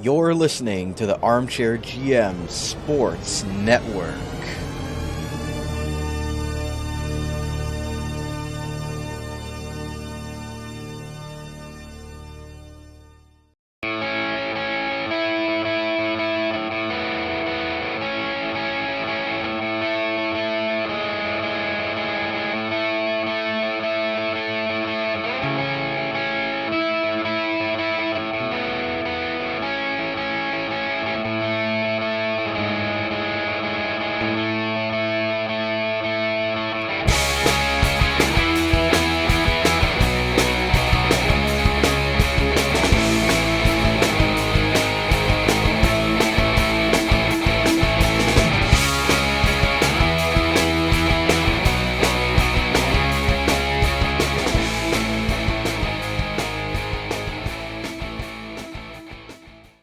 You're listening to the Armchair GM Sports Network.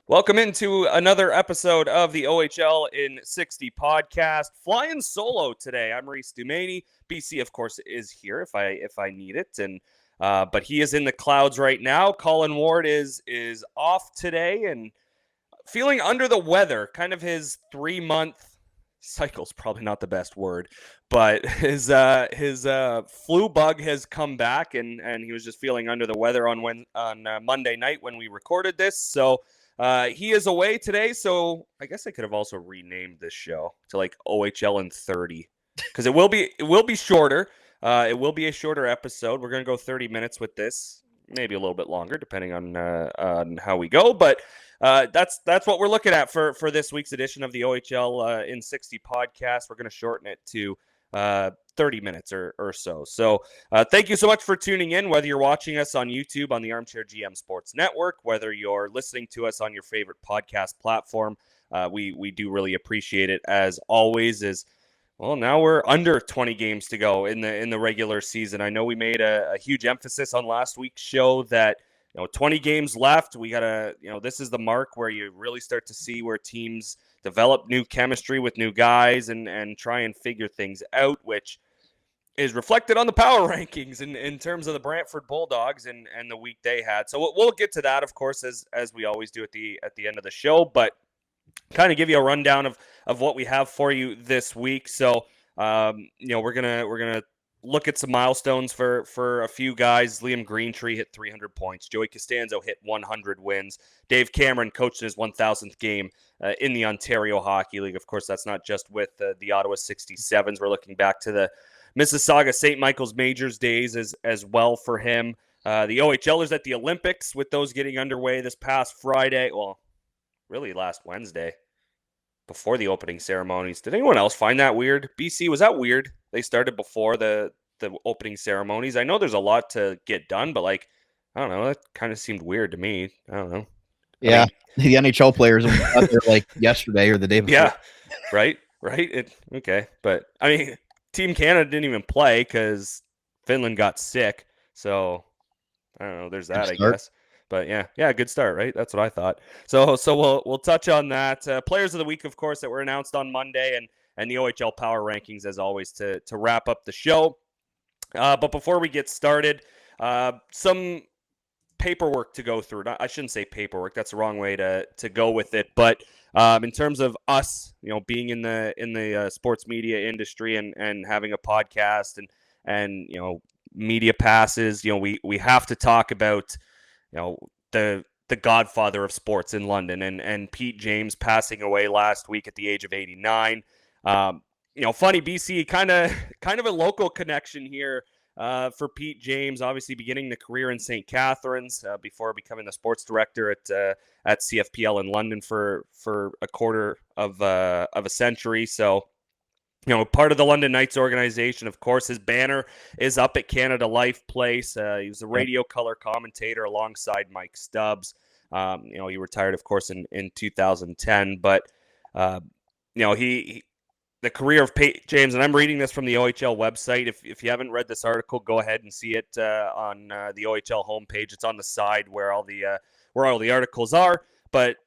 Welcome into another episode of the OHL in 60 podcast. Flying solo today. I'm Reece Doumani. BC, of course, is here if I need it, and but he is in the clouds right now. Colin Ward is off today and feeling under the weather. Kind of his 3-month cycle's probably not the best word, but his flu bug has come back, and he was just feeling under the weather on Monday night when we recorded this. So. He is away today, so I guess I could have also renamed this show to like OHL in 30 because it will be shorter. It will be a shorter episode. We're gonna go 30 minutes with this, maybe a little bit longer depending on how we go. But that's what we're looking at for this week's edition of the OHL in 60 podcast. We're gonna shorten it to 30 minutes or so. So thank you so much for tuning in, whether you're watching us on YouTube on the Armchair GM Sports Network, whether you're listening to us on your favorite podcast platform. We do really appreciate it, as always. Well, now we're under 20 games to go in the regular season. I know we made a huge emphasis on last week's show that 20 games left. We gotta, this is the mark where you really start to see where teams develop new chemistry with new guys and try and figure things out, which is reflected on the power rankings in terms of the Brantford Bulldogs and the week they had. So we'll get to that, of course, as we always do at the end of the show, but kind of give you a rundown of what we have for you this week. So we're gonna look at some milestones for a few guys. Liam Greentree hit 300 points. Joey Costanzo hit 100 wins. Dave Cameron coached in his 1,000th game in the Ontario Hockey League. Of course, that's not just with the Ottawa 67s. We're looking back to the Mississauga St. Michael's Majors days as well for him. The OHLers at the Olympics, with those getting underway this past Friday. Well, really last Wednesday before the opening ceremonies. Did anyone else find that weird? BC, was that weird? They started before the opening ceremonies. I know there's a lot to get done, but I don't know. That kind of seemed weird to me. I don't know. Yeah, the NHL players were out there yesterday or the day before. Yeah, right. Okay, but Team Canada didn't even play because Finland got sick. So I don't know. There's that, I guess. But yeah, good start, right? That's what I thought. So we'll touch on that. Players of the week, of course, that were announced on Monday, and the OHL power rankings, as always, to wrap up the show. But before we get started, some paperwork to go through. I shouldn't say paperwork. That's the wrong way to go with it. But in terms of us, being in the sports media industry and having a podcast and media passes, we have to talk about the godfather of sports in London and Pete James passing away last week at the age of 89. Funny, BC, kind of a local connection here for Pete James, obviously beginning the career in St. Catharines before becoming the sports director at CFPL in London for a quarter of a century. So, part of the London Knights organization. Of course, his banner is up at Canada Life Place. He was a radio color commentator alongside Mike Stubbs. He retired, of course, in 2010. But, the career of Pete James, and I'm reading this from the OHL website. If you haven't read this article, go ahead and see it on the OHL homepage. It's on the side where all the articles are. But,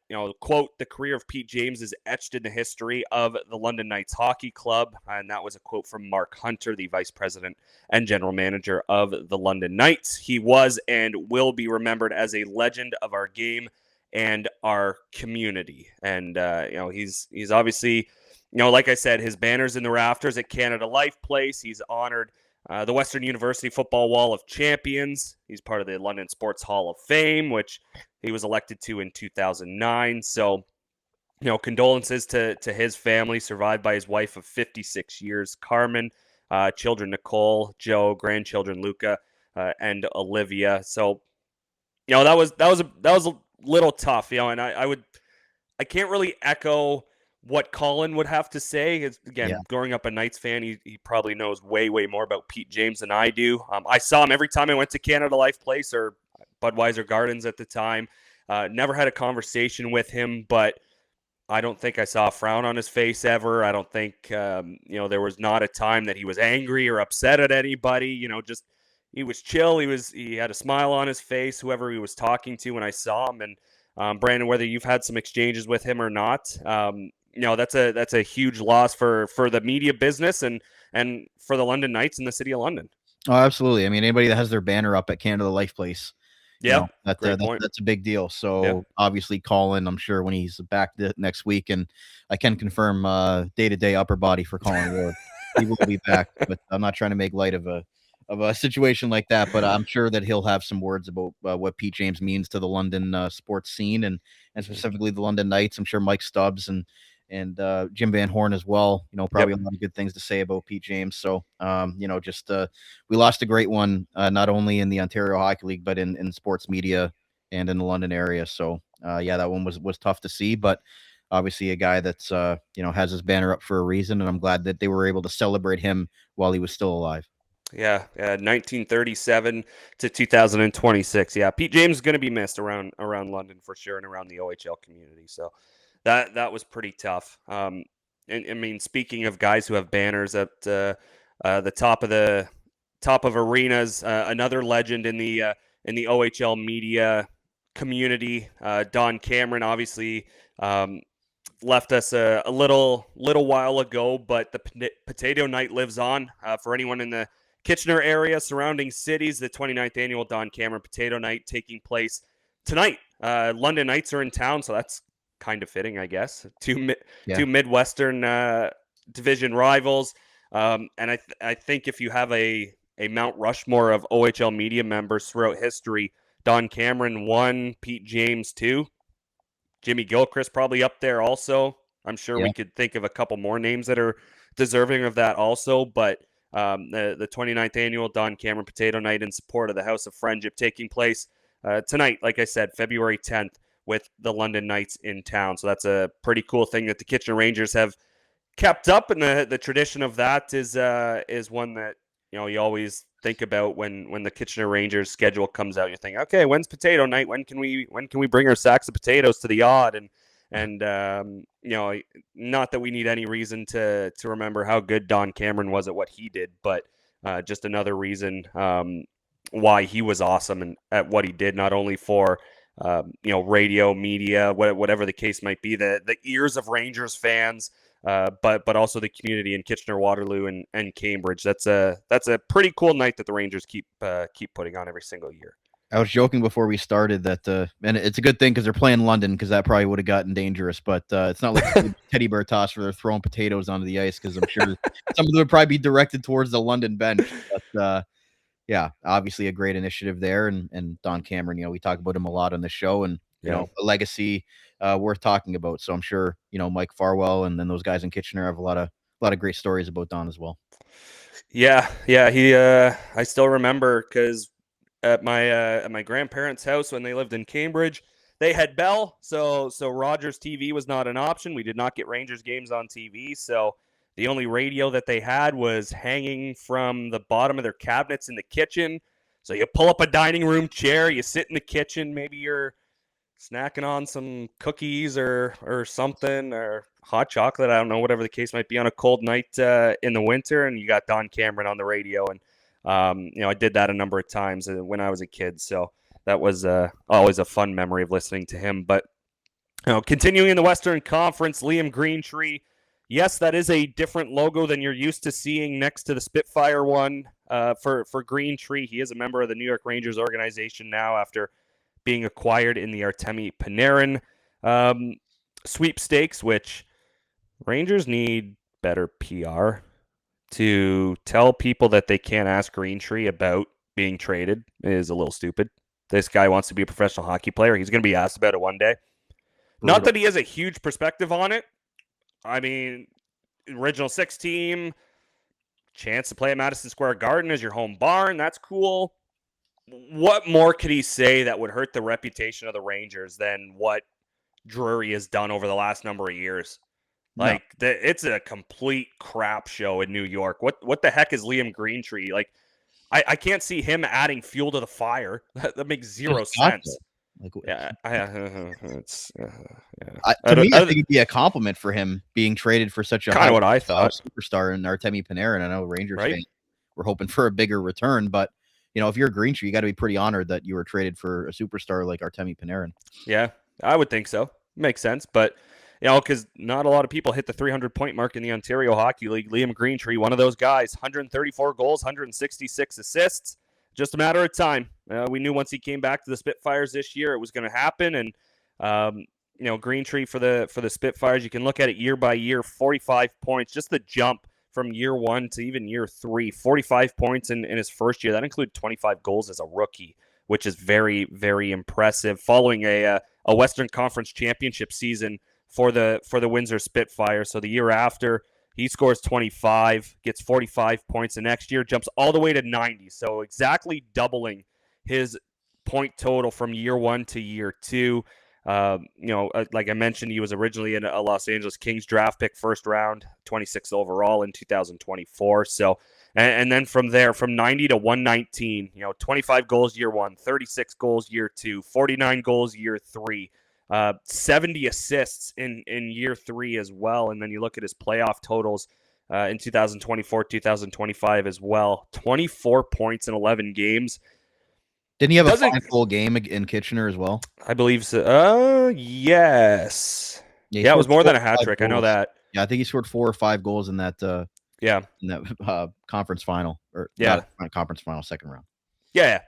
quote, the career of Pete James is etched in the history of the London Knights Hockey Club. And that was a quote from Mark Hunter, the vice president and general manager of the London Knights. He was and will be remembered as a legend of our game and our community. And he's obviously, like I said, his banner's in the rafters at Canada Life Place. He's honored the Western University Football Wall of Champions. He's part of the London Sports Hall of Fame, which he was elected to in 2009. So, condolences to his family, survived by his wife of 56 years, Carmen, children Nicole, Joe, grandchildren Luca, and Olivia. So, that was a little tough, and I can't really echo what Colin would have to say. Again, growing up a Knights fan, he probably knows way more about Pete James than I do. I saw him every time I went to Canada Life Place or Budweiser Gardens at the time. Never had a conversation with him, but I don't think I saw a frown on his face ever. I don't think, there was not a time that he was angry or upset at anybody. Just he was chill. He had a smile on his face, whoever he was talking to when I saw him. And Brandon, whether you've had some exchanges with him or not, that's a huge loss for the media business and for the London Knights in the city of London. Oh, absolutely. I mean, anybody that has their banner up at Canada Life Place, that's a big deal. So obviously Colin, I'm sure when he's back next week, and I can confirm day-to-day upper body for Colin Ward, he will be back. But I'm not trying to make light of a situation like that, but I'm sure that he'll have some words about what Pete James means to the London sports scene and specifically the London Knights. I'm sure Mike Stubbs and Jim Van Horn as well, probably a lot of good things to say about Pete James. So, we lost a great one, not only in the Ontario Hockey League, but in sports media and in the London area. So, that one was tough to see, but obviously a guy that's, has his banner up for a reason. And I'm glad that they were able to celebrate him while he was still alive. 1937 to 2026. Pete James is going to be missed around London for sure and around the OHL community. So that was pretty tough. And I mean, speaking of guys who have banners at the top of arenas, another legend in the OHL media community, Don Cameron, obviously left us a little while ago, but the Potato Night lives on. For anyone in the Kitchener area, surrounding cities, the 29th annual Don Cameron Potato Night taking place tonight. London Knights are in town, so that's kind of fitting, I guess. Two Midwestern division rivals. And I think if you have a Mount Rushmore of OHL media members throughout history, Don Cameron 1, Pete James 2, Jimmy Gilchrist probably up there also. I'm sure we could think of a couple more names that are deserving of that also, but the 29th annual Don Cameron Potato Night in support of the House of Friendship taking place tonight, like I said, February 10th, with the London Knights in town. So that's a pretty cool thing that the Kitchener Rangers have kept up, and the tradition of that is one that you always think about when the Kitchener Rangers schedule comes out. You think, okay, when's Potato Night? When can we bring our sacks of potatoes to the Odd? And not that we need any reason to remember how good Don Cameron was at what he did, but just another reason why he was awesome and at what he did, not only for radio, media, whatever the case might be, the ears of Rangers fans, but also the community in Kitchener, Waterloo, and Cambridge. That's a pretty cool night that the Rangers keep putting on every single year. I was joking before we started that, and it's a good thing because they're playing London, because that probably would have gotten dangerous. But it's not like teddy bear toss where they're throwing potatoes onto the ice, because I'm sure some of them would probably be directed towards the London bench. But obviously a great initiative there. And Don Cameron, we talk about him a lot on the show, and a legacy worth talking about. So I'm sure Mike Farwell and then those guys in Kitchener have a lot of great stories about Don as well. Yeah. He I still remember, because at my grandparents' house when they lived in Cambridge, they had Bell, so Rogers TV was not an option. We did not get Rangers games on TV, so the only radio that they had was hanging from the bottom of their cabinets in the kitchen. So you pull up a dining room chair, you sit in the kitchen, maybe you're snacking on some cookies or something, or hot chocolate, I don't know, whatever the case might be, on a cold night in the winter, and you got Don Cameron on the radio. And I did that a number of times when I was a kid, so that was always a fun memory of listening to him. But continuing in the Western Conference, Liam Greentree, yes, that is a different logo than you're used to seeing next to the Spitfire one for Greentree. He is a member of the New York Rangers organization now, after being acquired in the Artemi Panarin sweepstakes, which Rangers need better PR to tell people that they can't ask Greentree about being traded is a little stupid. This guy wants to be a professional hockey player. He's going to be asked about it one day. Not that he has a huge perspective on it. I mean, original 6 team, chance to play at Madison Square Garden as your home barn. That's cool. What more could he say that would hurt the reputation of the Rangers than what Drury has done over the last number of years? Like, it's a complete crap show in New York. What the heck is Liam Greentree? Like, I can't see him adding fuel to the fire. That makes zero sense. Like, yeah, to me, I think it'd be a compliment for him being traded for such a kind of what I thought superstar in Artemi Panarin. I know Rangers fans were hoping for a bigger return, but if you're a Greentree, you got to be pretty honored that you were traded for a superstar like Artemi Panarin. Yeah, I would think so. Makes sense, but because not a lot of people hit the 300-point mark in the Ontario Hockey League. Liam Greentree, one of those guys, 134 goals, 166 assists. Just a matter of time. We knew once he came back to the Spitfires this year, it was going to happen. And Greentree for the Spitfires, you can look at it year by year. 45 points, just the jump from year 1 to even year 3. 45 points in his first year. That included 25 goals as a rookie, which is very, very impressive. Following a Western Conference Championship season for the Windsor Spitfires. So the year after, he scores 25, gets 45 points. The next year jumps all the way to 90. So exactly doubling his point total from year 1 to year 2. Like I mentioned, he was originally a Los Angeles Kings draft pick, first round, 26th overall in 2024. So, and then from there, from 90 to 119, 25 goals year 1, 36 goals year 2, 49 goals year 3. 70 assists in year 3 as well. And then you look at his playoff totals in 2024, 2025 as well. 24 points in 11 games. Didn't he have a 5-goal game in Kitchener as well? I believe so. Yes. Yeah, it was more than a hat trick. I know that. Yeah, I think he scored 4 or 5 goals in that in that conference final. Or not conference final, second round. Yeah.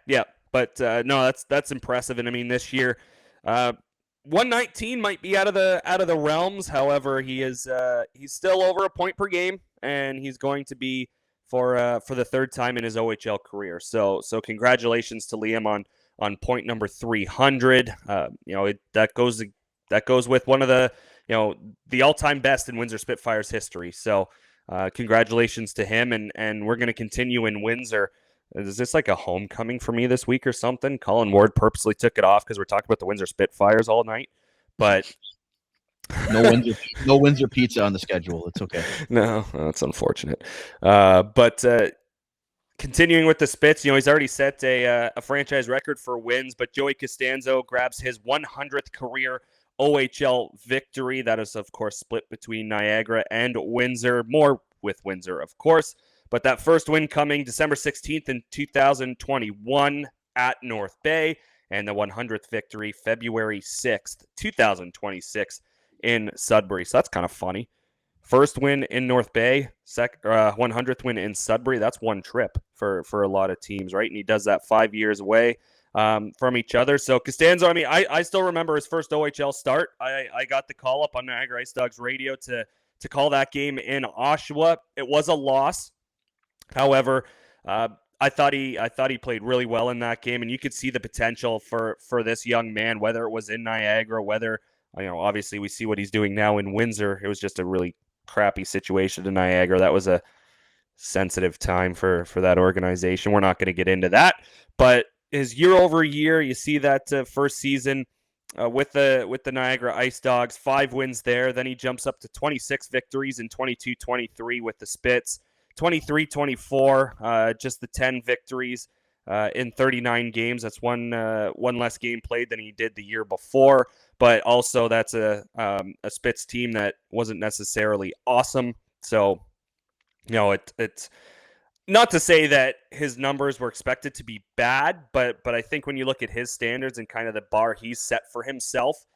But no, that's impressive. And I mean, this year 119 might be out of the realms. However, he's still over a point per game, and he's going to be for the 3rd time in his OHL career. So congratulations to Liam on point number 300. That goes with one of the all-time best in Windsor Spitfires history. So congratulations to him, and we're going to continue in Windsor. Is this like a homecoming for me this week or something? Colin Ward purposely took it off because we're talking about the Windsor Spitfires all night. But no Windsor pizza on the schedule. It's okay. No, that's unfortunate. But continuing with the Spits, he's already set a franchise record for wins. But Joey Costanzo grabs his 100th career OHL victory. That is, of course, split between Niagara and Windsor. More with Windsor, of course. But that first win coming December 16th in 2021 at North Bay, and the 100th victory February 6th, 2026 in Sudbury. So that's kind of funny. First win in North Bay, 100th win in Sudbury. That's one trip for a lot of teams, right? And he does that 5 years away from each other. So Costanzo, I mean, I still remember his first OHL start. I got the call up on Niagara Ice Dogs radio to call that game in Oshawa. It was a loss. However, I thought he played really well in that game, and you could see the potential for this young man, whether it was in Niagara, whether, obviously we see what he's doing now in Windsor. It was just a really crappy situation in Niagara. That was a sensitive time for that organization. We're not going to get into that, but his year over year, you see that first season with the Niagara Ice Dogs, 5 wins there. Then he jumps up to 26 victories in 22-23 with the Spits. 23-24, just the 10 victories in 39 games. That's one less game played than he did the year before. But also that's a Spits team that wasn't necessarily awesome. So, it's not to say that his numbers were expected to be bad, but I think when you look at his standards and kind of the bar he's set for himself,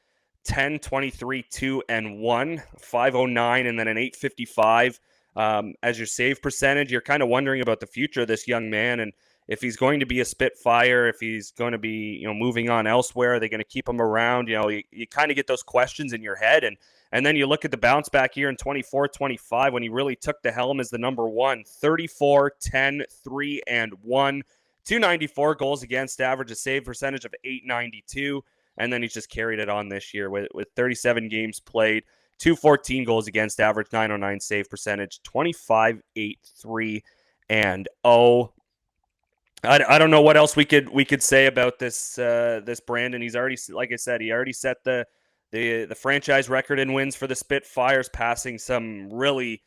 10, 23, 2, and 1, 509, and then an 855. As your save percentage, you're kind of wondering about the future of this young man. if he's going to be a Spitfire, if he's going to be, moving on elsewhere, are they going to keep him around? You kind of get those questions in your head. And then you look at the bounce back year in 24-25 when he really took the helm as the number one, 34-10, 3-1, 294 goals against average, a save percentage of .892. And then he's just carried it on this year with 37 games played, 214 goals against average, 909 save percentage, 25-8-3 and 0. I don't know what else we could say about this Brandon. He's already, like I said, he already set the franchise record in wins for the Spitfires, passing some really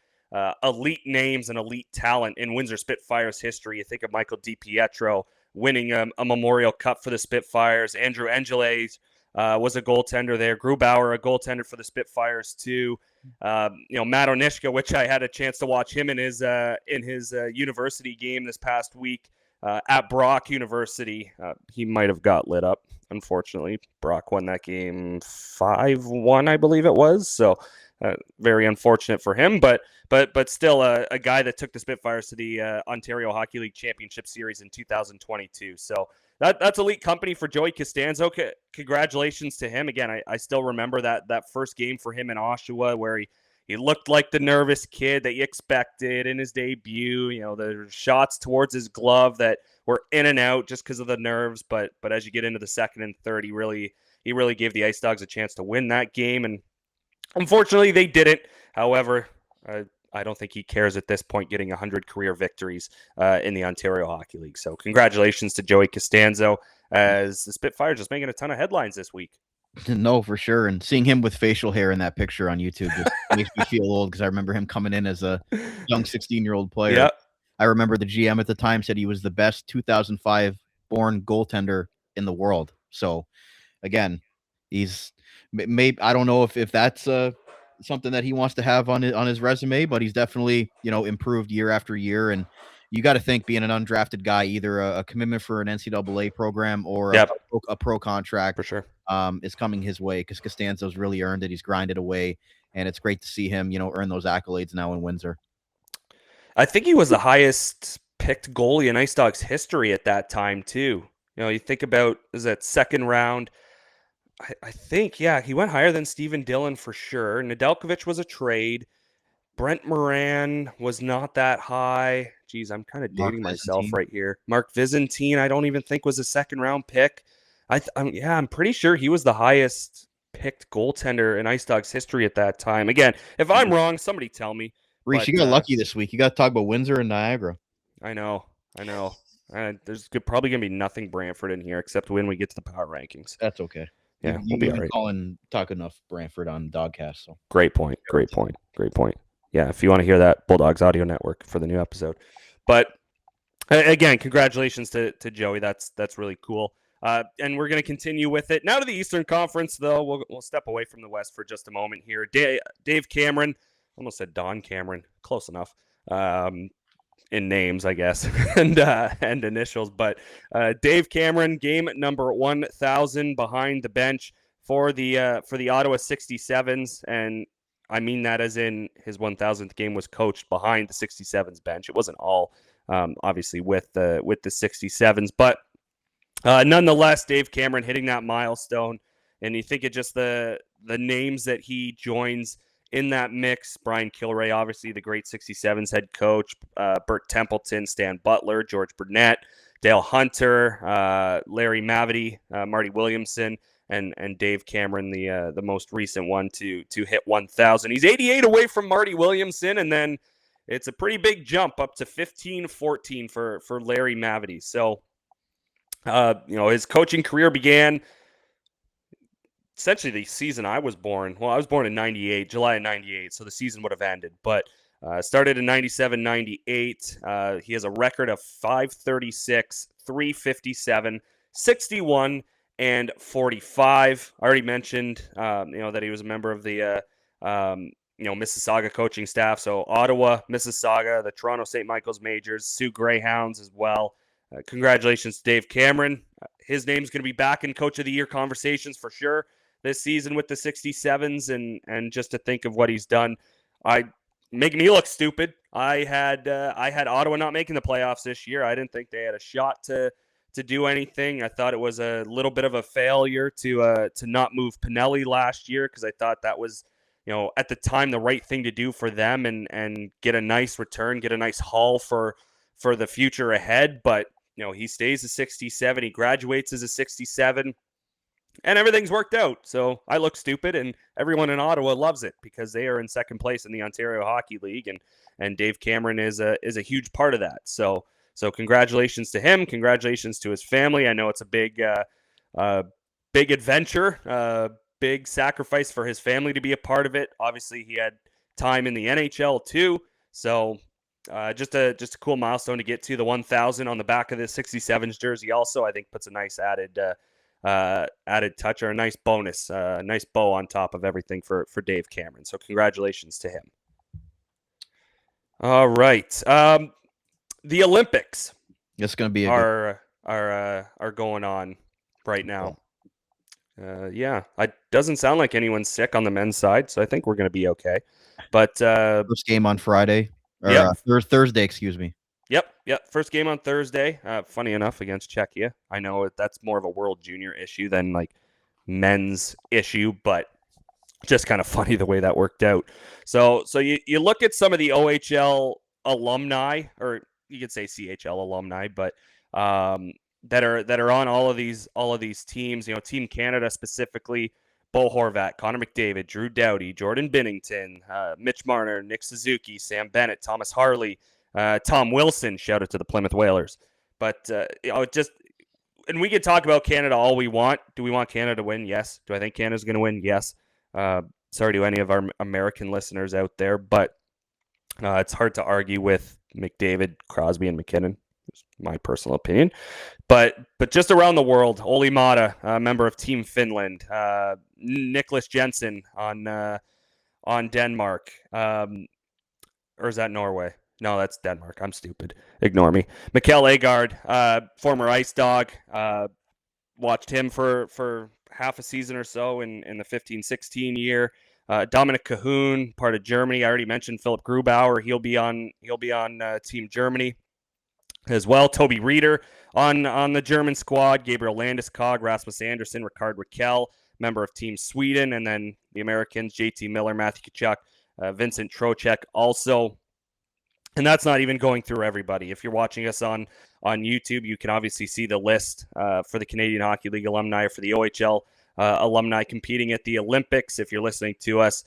elite names and elite talent in Windsor Spitfires history. You think of Michael DiPietro winning a Memorial Cup for the Spitfires. Andrew Angeles was a goaltender there. Grubauer, a goaltender for the Spitfires too. Matt Onishka, which I had a chance to watch him in his university game this past week at Brock University. He might have got lit up. Unfortunately, Brock won that game 5-1, I believe it was. So very unfortunate for him, but still a guy that took the Spitfires to the Ontario Hockey League Championship Series in 2022. So that's elite company for Joey Costanzo. Congratulations to him. Again, I still remember that first game for him in Oshawa where he looked like the nervous kid that you expected in his debut. The shots towards his glove that were in and out just because of the nerves. But as you get into the second and third, he really gave the Ice Dogs a chance to win that game. And unfortunately, they didn't. However, I don't think he cares at this point, getting 100 career victories in the Ontario Hockey League. So congratulations to Joey Costanzo, as the Spitfires just making a ton of headlines this week. No, for sure. And seeing him with facial hair in that picture on YouTube just makes me feel old, because I remember him coming in as a young 16-year-old player. Yep. I remember the GM at the time said he was the best 2005 born goaltender in the world. So again, he's maybe, I don't know if that's something that he wants to have on his resume, but he's definitely, improved year after year. And you got to think, being an undrafted guy, either a commitment for an NCAA program or a pro contract for sure is coming his way, because Costanzo's really earned it. He's grinded away, and it's great to see him, earn those accolades now in Windsor. I think he was the highest picked goalie in Ice Dogs history at that time too. You think about, is that second round? I think, he went higher than Steven Dillon for sure. Nedeljkovic was a trade. Brent Moran was not that high. Geez, I'm kind of dating myself right here. Mark Vizentine, I don't even think was a second round pick. I'm pretty sure he was the highest picked goaltender in Ice Dogs history at that time. Again, if I'm wrong, somebody tell me. Reece, you got lucky this week. You got to talk about Windsor and Niagara. I know. There's probably going to be nothing Brantford in here except when we get to the power rankings. That's okay. Yeah, we'll be all right. Talk enough Brantford on Dogcast. So Great point. Yeah, if you want to hear that, Bulldogs Audio Network for the new episode. But again, congratulations to Joey. That's really cool. And we're going to continue with it. Now to the Eastern Conference, though. We'll step away from the West for just a moment here. Dave Cameron, almost said Don Cameron, close enough. In names, I guess, and initials. But Dave Cameron, game number 1,000 behind the bench for the Ottawa 67s, and I mean that as in his 1,000th game was coached behind the 67s bench. It wasn't all obviously with the 67s, but nonetheless, Dave Cameron hitting that milestone, and you think of just the names that he joins in that mix. Brian Kilray, obviously the great 67s head coach, Bert Templeton, Stan Butler, George Burnett, Dale Hunter, Larry Mavety, Marty Williamson, and Dave Cameron, the most recent one to hit 1,000. He's 88 away from Marty Williamson, and then it's a pretty big jump up to 15-14 for Larry Mavety. So, his coaching career began essentially the season I was born. Well, I was born in 98, July of 98, so the season would have ended. But started in 97, 98. He has a record of 536, 357, 61, and 45. I already mentioned, that he was a member of the, Mississauga coaching staff. So Ottawa, Mississauga, the Toronto St. Michael's Majors, Sioux Greyhounds as well. Congratulations to Dave Cameron. His name's going to be back in Coach of the Year conversations for sure this season with the 67s, and just to think of what he's done, I making me look stupid. I had Ottawa not making the playoffs this year. I didn't think they had a shot to do anything. I thought it was a little bit of a failure to not move Pinelli last year, because I thought that was, at the time, the right thing to do for them, and get a nice return, get a nice haul for the future ahead. But he stays a 67. He graduates as a 67. And everything's worked out. So I look stupid, and everyone in Ottawa loves it because they are in second place in the Ontario Hockey League, and Dave Cameron is a huge part of that. So congratulations to him. Congratulations to his family. I know it's a big adventure, big sacrifice for his family to be a part of it. Obviously, he had time in the NHL too. So just a cool milestone to get to. The 1,000 on the back of the 67's jersey also, I think, puts a nice added touch, or a nice bonus, nice bow on top of everything for Dave Cameron. So congratulations to him. All right. The Olympics. It's going to be are going on right now. Yeah, it doesn't sound like anyone's sick on the men's side, so I think we're going to be okay. But first game on Friday, or Thursday, excuse me. Yep. First game on Thursday. Funny enough, against Czechia. I know that's more of a World Junior issue than like men's issue, but just kind of funny the way that worked out. So you look at some of the OHL alumni, or you could say CHL alumni, but that are on all of these teams. Team Canada specifically: Bo Horvat, Connor McDavid, Drew Doughty, Jordan Binnington, Mitch Marner, Nick Suzuki, Sam Bennett, Thomas Harley. Tom Wilson, shout out to the Plymouth Whalers. But, and we can talk about Canada all we want. Do we want Canada to win? Yes. Do I think Canada's going to win? Yes. Sorry to any of our American listeners out there, but it's hard to argue with McDavid, Crosby, and McKinnon. It's my personal opinion. But just around the world, Olli Mata, a member of Team Finland, Nicholas Jensen on Denmark, or is that Norway? No, that's Denmark. I'm stupid. Ignore me. Mikkel Agard, former Ice Dog. Watched him for half a season or so in the 15-16 year. Dominic Cahoon, part of Germany. I already mentioned Philip Grubauer. He'll be on Team Germany as well. Toby Reeder on the German squad. Gabriel Landeskog, Rasmus Andersson, Ricard Raquel, member of Team Sweden, and then the Americans: JT Miller, Matthew Tkachuk, Vincent Trocheck also. And that's not even going through everybody. If you're watching us on YouTube, you can obviously see the list for the Canadian Hockey League alumni, or for the OHL alumni competing at the Olympics. If you're listening to us,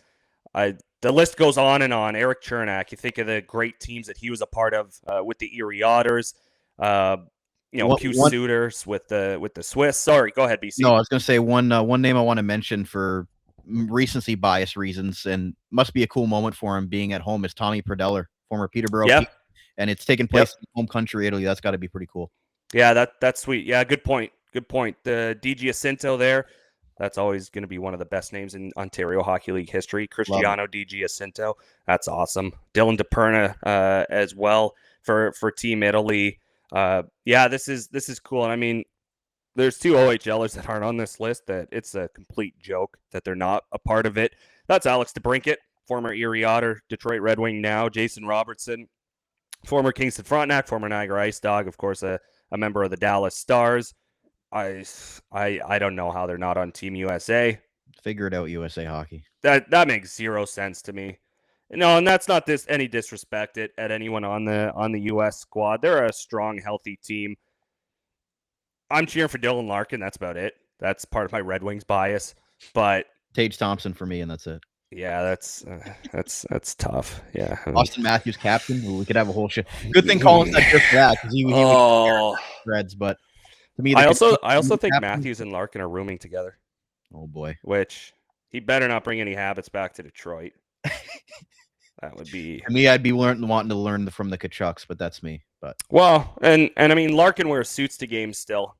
the list goes on and on. Eric Chernak, you think of the great teams that he was a part of with the Erie Otters, Pius Suiters with the Swiss. Sorry, go ahead, BC. No, I was going to say one name I want to mention for recency bias reasons, and must be a cool moment for him being at home, is Tommy Perdeller, former Peterborough. Yep. And it's taken place in home country, Italy. That's got to be pretty cool. Yeah, that's sweet. Yeah, good point. The Di Giacinto there, that's always going to be one of the best names in Ontario Hockey League history. Cristiano Di Giacinto, that's awesome. Dylan DePerna as well for Team Italy. Yeah, this is cool. And I mean, there's two OHLers that aren't on this list that it's a complete joke that they're not a part of it. That's Alex DeBrincat, former Erie Otter, Detroit Red Wing now. Jason Robertson, former Kingston Frontenac, former Niagara Ice Dog, of course, a member of the Dallas Stars. I don't know how they're not on Team USA. Figure it out, USA Hockey. That makes zero sense to me. No, and that's not any disrespect at anyone on the US squad. They're a strong, healthy team. I'm cheering for Dylan Larkin. That's about it. That's part of my Red Wings bias. But Tage Thompson for me, and that's it. Yeah, that's tough. Yeah, Austin Matthews captain. We could have a whole shit. Good thing Colin's not here for that, because he was Reds. But to me, I also think Matthews and Larkin are rooming together. Oh boy, which he better not bring any habits back to Detroit. That would be. To me, I'd be wanting to learn from the Tkachuks, but that's me. But well, and I mean, Larkin wears suits to games still.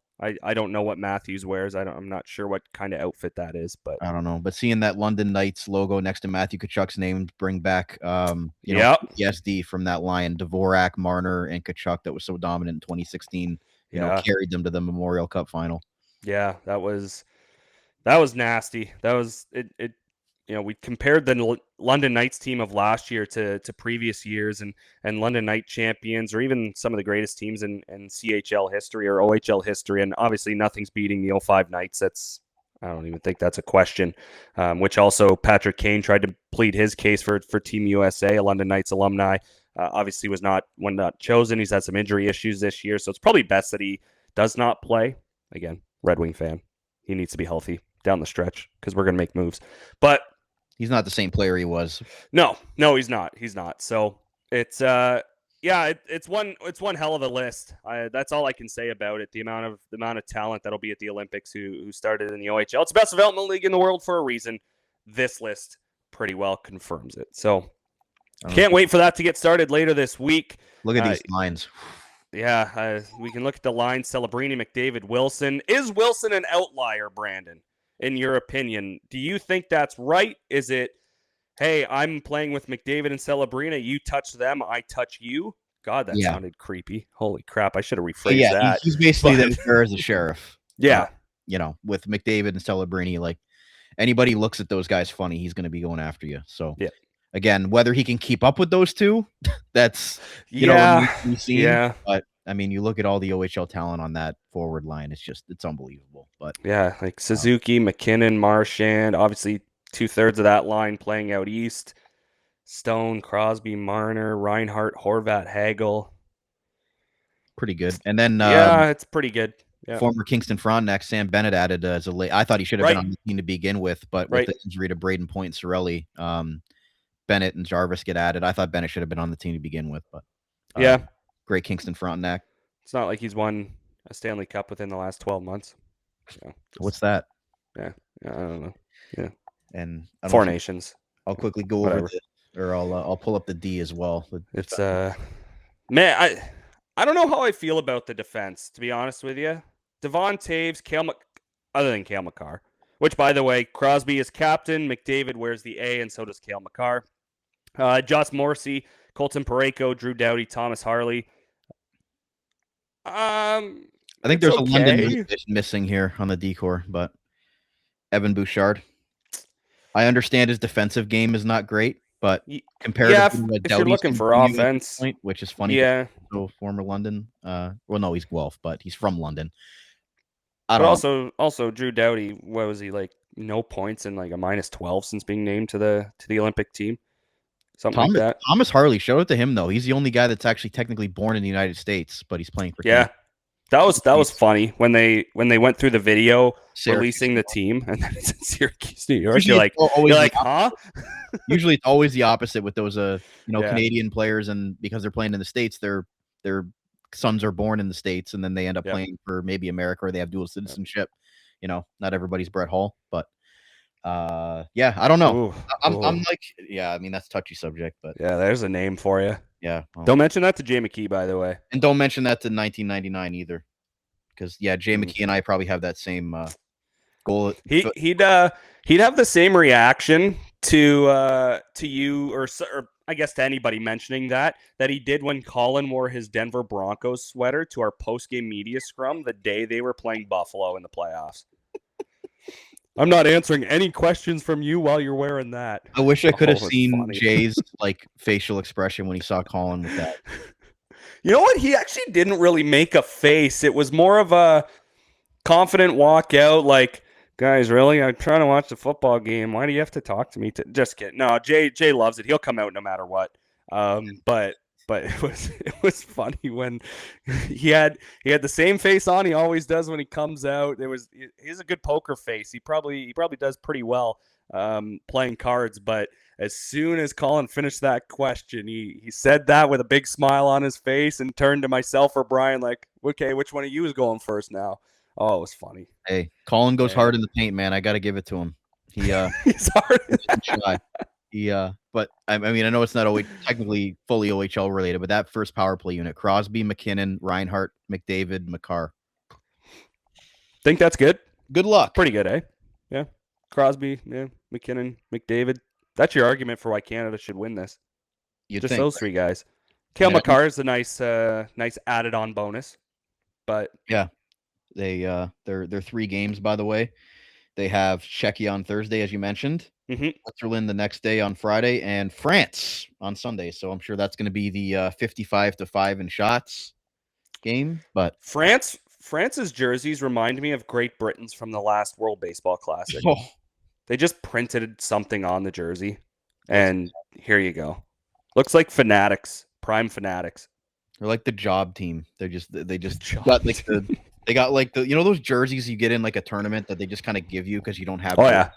I don't know what Matthews wears. I'm not sure what kind of outfit that is, but I don't know. But seeing that London Knights logo next to Matthew Tkachuk's name bring back PTSD from that line, Dvorak, Marner, and Tkachuk that was so dominant in 2016. You know, carried them to the Memorial Cup final. Yeah, that was nasty. That was it we compared the London Knights team of last year to previous years and London Knight champions, or even some of the greatest teams in CHL history or OHL history. And obviously nothing's beating the 05 Knights. I don't even think that's a question, which also Patrick Kane tried to plead his case for Team USA, a London Knights alumni. Obviously was not chosen. He's had some injury issues this year, so it's probably best that he does not play. Again, Red Wing fan. He needs to be healthy down the stretch because we're going to make moves. But he's not the same player he was. No, he's not. He's not. So it's it's one hell of a list. That's all I can say about it. The amount of talent that'll be at the Olympics who started in the OHL. It's the best development league in the world for a reason. This list pretty well confirms it. So can't wait for that to get started later this week. Look at these lines. Yeah, we can look at the lines. Celebrini, McDavid, Wilson. Is Wilson an outlier, Brandon, in your opinion? Do you think that's right? Is it, hey, I'm playing with McDavid and Celebrini, you touch them, I touch you? God, that sounded creepy. Holy crap, I should have rephrased that. He's basically there as a sheriff. Yeah. With McDavid and Celebrini, like, anybody looks at those guys funny, he's going to be going after you. So, again, whether he can keep up with those two, that's we've seen. Yeah. But I mean, you look at all the OHL talent on that forward line; it's unbelievable. But yeah, like Suzuki, McKinnon, Marchand, obviously 2/3 of that line playing out east. Stone, Crosby, Marner, Reinhart, Horvat, Hagel. Pretty good. And then it's pretty good. Yeah. Former Kingston Frontenac Sam Bennett added as a late. I thought he should have been on the team to begin with, but with the injury to Braden Point and Cirelli, Bennett and Jarvis get added. I thought Bennett should have been on the team to begin with, but great Kingston Frontenac. It's not like he's won a Stanley Cup within the last 12 months. So what's that? Yeah, I don't know. Yeah, and Four Nations. I'll quickly go over I'll pull up the D as well. It's man, I don't know how I feel about the defense, to be honest with you. Devon Toews, other than Cale Makar, which, by the way, Crosby is captain. McDavid wears the A, and so does Cale Makar. Josh Morrissey, Colton Parayko, Drew Doughty, Thomas Harley. I think there's a London missing here on the decor, but Evan Bouchard. I understand his defensive game is not great, but compared to if you're looking for offense, which is funny. Yeah. So former London. Well, no, he's Guelph, but he's from London. But also Drew Doughty, what was he, like, no points and like a -12 since being named to the Olympic team? Something like that. Thomas Harley, shout out to him though. He's the only guy that's actually technically born in the United States, but he's playing for Canada. That was funny when they went through the video releasing the team, and then it's in Syracuse, New York. You're like, huh? Usually it's always the opposite with those Canadian players, and because they're playing in the States, their sons are born in the States, and then they end up playing for maybe America, or they have dual citizenship. Not everybody's Brett Hull, but I don't know. I'm like, I mean, that's a touchy subject, but there's a name for you. Yeah. Well, don't mention that to Jay McKee, by the way. And don't mention that to 1999 either. Because Jay McKee and I probably have that same goal. He'd have the same reaction to you or I guess to anybody mentioning that he did when Colin wore his Denver Broncos sweater to our post-game media scrum the day they were playing Buffalo in the playoffs. I'm not answering any questions from you while you're wearing that. I wish I could have seen Jay's facial expression when he saw Colin with that. You know what? He actually didn't really make a face. It was more of a confident walkout, like, guys, really? I'm trying to watch the football game. Why do you have to talk to me? Just kidding. No, Jay loves it. He'll come out no matter what. But it was funny when he had the same face on he always does when he comes out. He's a good poker face. He probably does pretty well playing cards. But as soon as Colin finished that question, he said that with a big smile on his face and turned to myself or Brian like, okay, which one of you is going first now? Oh, it was funny. Hey, Colin goes hard in the paint, man. I got to give it to him. He's hard. But I mean, I know it's not technically fully OHL related, but that first power play unit: Crosby, McKinnon, Reinhart, McDavid, Makar. Think that's good. Good luck. Pretty good, eh? Yeah. Crosby, McKinnon, McDavid. That's your argument for why Canada should win this. Those three guys. Cale Makar is a nice added on bonus, but they're 3 games, by the way. They have Czechia on Thursday, as you mentioned. Mm-hmm. Switzerland the next day on Friday, and France on Sunday. So I'm sure that's going to be the 55-5 in shots game. But France's jerseys remind me of Great Britain's from the last World Baseball Classic. They just printed something on the jersey, and here you go. Looks like Fanatics, Prime Fanatics. They're like the job team. They just got like they got like the those jerseys you get in like a tournament that they just kind of give you because you don't have.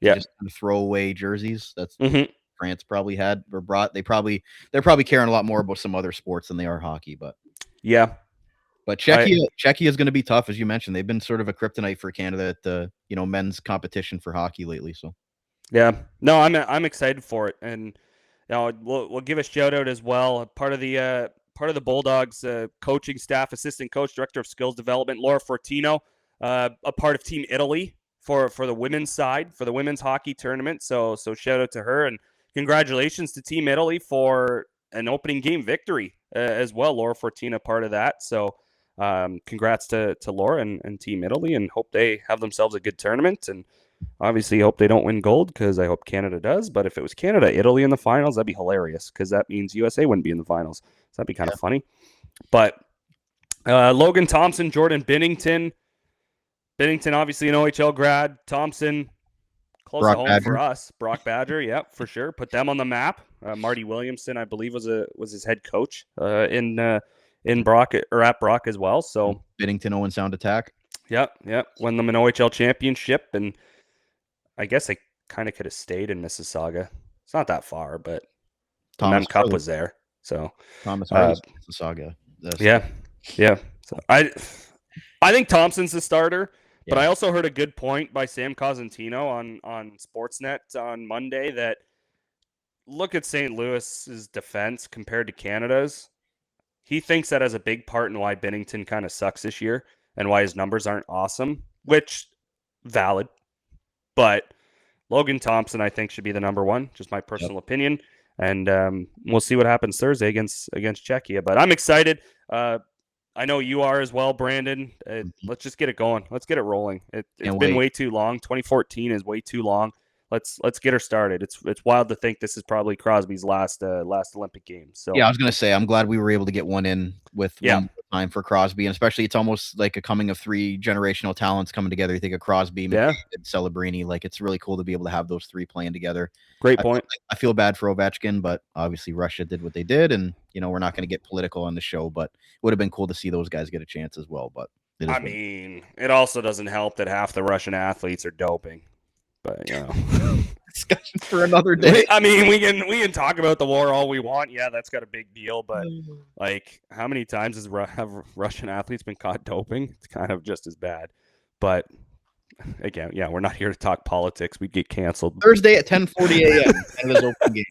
Just throwaway jerseys. That's France probably had or brought. They're probably caring a lot more about some other sports than they are hockey. But Czechia is going to be tough, as you mentioned. They've been sort of a kryptonite for Canada at the men's competition for hockey lately. So yeah, no, I'm excited for it, and we'll give a shout out as well. Part of the Bulldogs coaching staff, assistant coach, director of skills development, Laura Fortino, a part of Team Italy for the women's side, for the women's hockey tournament. So shout out to her, and congratulations to Team Italy for an opening game victory as well. Laura Fortino, part of that. So congrats to Laura and Team Italy, and hope they have themselves a good tournament. And obviously hope they don't win gold, because I hope Canada does. But if it was Canada, Italy in the finals, that'd be hilarious, because that means USA wouldn't be in the finals. So that'd be kind of funny. But Logan Thompson, Jordan Binnington, obviously an OHL grad. Thompson, close to home for us. Brock Badger, yeah, for sure. Put them on the map. Marty Williamson, I believe, was his head coach in Brock, or at Brock as well. So Binnington, Owen Sound Attack. Yep. Won them an OHL championship, and I guess I kind of could have stayed in Mississauga. It's not that far, but Mem Cup was there. So Thomas Mississauga. Yeah. So I think Thompson's the starter, but I also heard a good point by Sam Cosentino on Sportsnet on Monday that look at St. Louis's defense compared to Canada's. He thinks that has a big part in why Binnington kind of sucks this year and why his numbers aren't awesome, which valid. But Logan Thompson, I think, should be the number one, just my personal opinion. And we'll see what happens Thursday against Czechia. But I'm excited. I know you are as well, Brandon. Let's just get it going. Let's get it rolling. It's been way too long. 2014 is way too long. Let's get her started. It's wild to think this is probably Crosby's last Olympic Games. So yeah, I was gonna say I'm glad we were able to get one in with one time for Crosby, and especially it's almost like a coming of three generational talents coming together. You think of Crosby, McDavid, Celebrini. Like, it's really cool to be able to have those three playing together. Great point. I feel bad for Ovechkin, but obviously Russia did what they did, and we're not going to get political on the show, but it would have been cool to see those guys get a chance as well. But it also doesn't help that half the Russian athletes are doping. But discussion for another day. I mean, we can talk about the war all we want. Yeah, that's got a big deal. But like, how many times have Russian athletes been caught doping? It's kind of just as bad. But again, we're not here to talk politics. We'd get canceled. Thursday at 10:40 a.m. Canada's open game.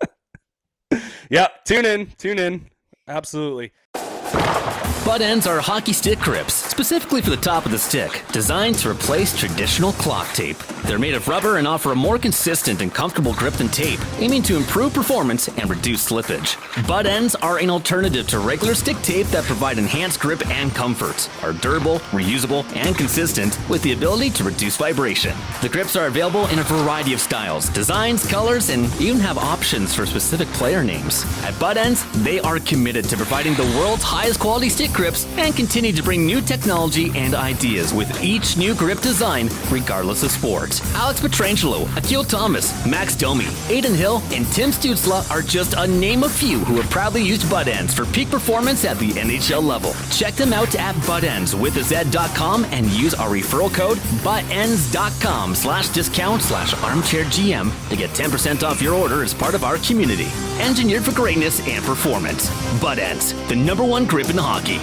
Yeah, tune in. Absolutely. Butt ends are hockey stick grips, specifically for the top of the stick, designed to replace traditional clock tape. They're made of rubber and offer a more consistent and comfortable grip than tape, aiming to improve performance and reduce slippage. Butt ends are an alternative to regular stick tape that provide enhanced grip and comfort, are durable, reusable, and consistent, with the ability to reduce vibration. The grips are available in a variety of styles, designs, colors, and even have options for specific player names. At Butt Ends, they are committed to providing the world's highest quality stick grips and continue to bring new technology and ideas with each new grip design, regardless of sport. Alex Petrangelo, Akil Thomas, Max Domi, Aiden Hill, and Tim Stutzla are just a name of few who have proudly used Butt Ends for peak performance at the NHL level. Check them out at buttendswithaz.com and use our referral code buttends.com/discount/armchairgm to get 10% off your order as part of our community. Engineered for greatness and performance. Butt Ends, the #1 grip in hockey.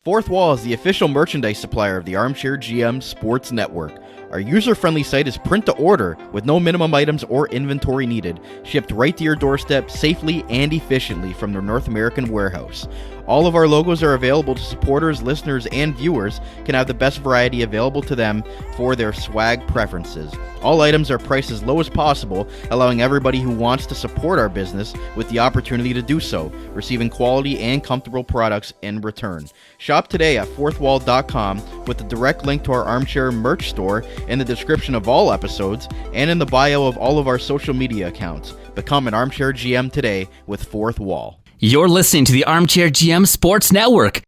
Fourth Wall is the official merchandise supplier of the Armchair GM Sports Network. Our user-friendly site is print to order with no minimum items or inventory needed, shipped right to your doorstep safely and efficiently from the North American warehouse. All of our logos are available to supporters, listeners, and viewers can have the best variety available to them for their swag preferences. All items are priced as low as possible, allowing everybody who wants to support our business with the opportunity to do so, receiving quality and comfortable products in return. Shop today at fourthwall.com with the direct link to our Armchair merch store in the description of all episodes and in the bio of all of our social media accounts. Become an Armchair GM today with Fourth Wall. You're listening to the Armchair GM Sports Network.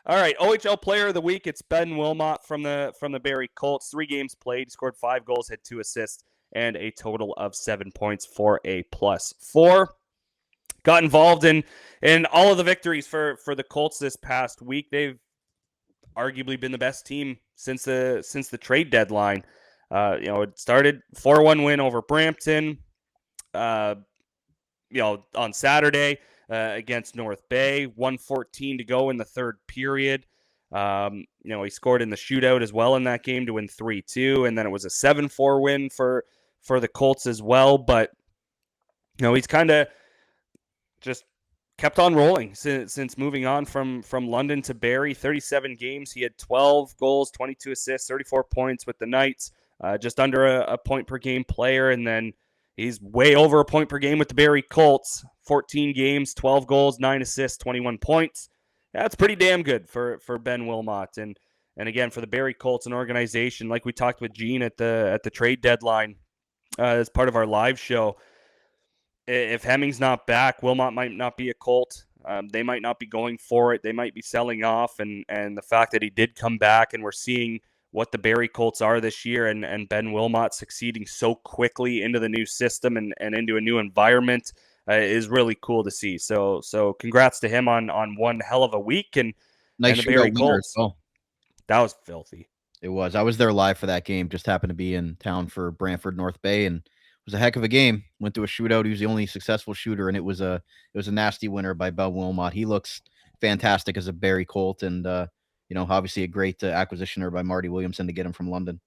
All right, OHL Player of the Week. It's Ben Wilmot from the Barrie Colts. 3 games played, scored 5 goals, had 2 assists, and a total of 7 points for a +4. Got involved in all of the victories for the Colts this past week. They've arguably been the best team since the trade deadline. It started 4-1 win over Brampton. On Saturday against North Bay. 1:14 to go in the third period. He scored in the shootout as well in that game to win 3-2, and then it was a 7-4 win for the Colts as well. But he's kind of just kept on rolling since moving on from London to Barrie. 37 games, he had 12 goals, 22 assists, 34 points with the Knights, just under a point per game player, and then he's way over a point per game with the Barrie Colts. 14 games, 12 goals, 9 assists, 21 points. That's pretty damn good for Ben Wilmot. And again, for the Barrie Colts, an organization, like we talked with Gene at the trade deadline as part of our live show, if Hemming's not back, Wilmot might not be a Colt. They might not be going for it. They might be selling off. And the fact that he did come back, and we're seeing what the Barrie Colts are this year, and Ben Wilmot succeeding so quickly into the new system and into a new environment is really cool to see. So congrats to him on one hell of a week. And nice and the Barrie Colts. Well. That was filthy. It was. I was there live for that game. Just happened to be in town for Brantford North Bay, and it was a heck of a game. Went to a shootout. He was the only successful shooter, and it was a nasty winner by Ben Wilmot. He looks fantastic as a Barrie Colt, and obviously a great acquisitioner by Marty Williamson to get him from London.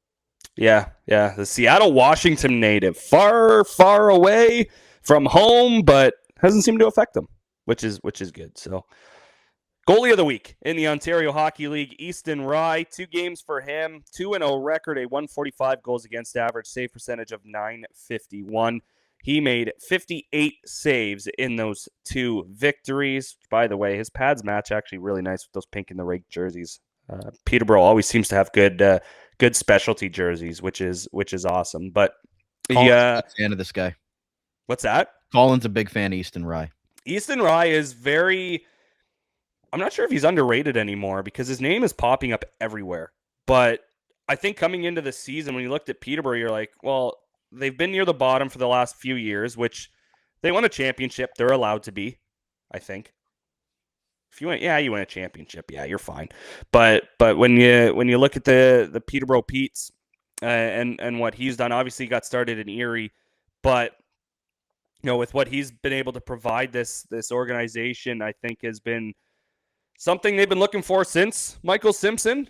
Yeah. The Seattle, Washington native, far, far away from home, but hasn't seemed to affect them, which is good. So, goalie of the week in the Ontario Hockey League, Easton Rye. 2 games for him, 2-0 record, a 145 goals against average, save percentage of .951. He made 58 saves in those 2 victories. By the way, his pads match actually really nice with those pink and the red jerseys. Peterborough always seems to have good specialty jerseys, which is awesome. But Colin's a fan of this guy. What's that? Colin's a big fan of Easton Rye. Easton Rye is very... I'm not sure if he's underrated anymore because his name is popping up everywhere. But I think coming into the season, when you looked at Peterborough, you're like, well, they've been near the bottom for the last few years, which they won a championship. They're allowed to be, I think. If you win a championship, yeah, you're fine. But when you look at the Peterborough Petes and what he's done, obviously he got started in Erie, but with what he's been able to provide this organization, I think has been something they've been looking for since Michael Simpson.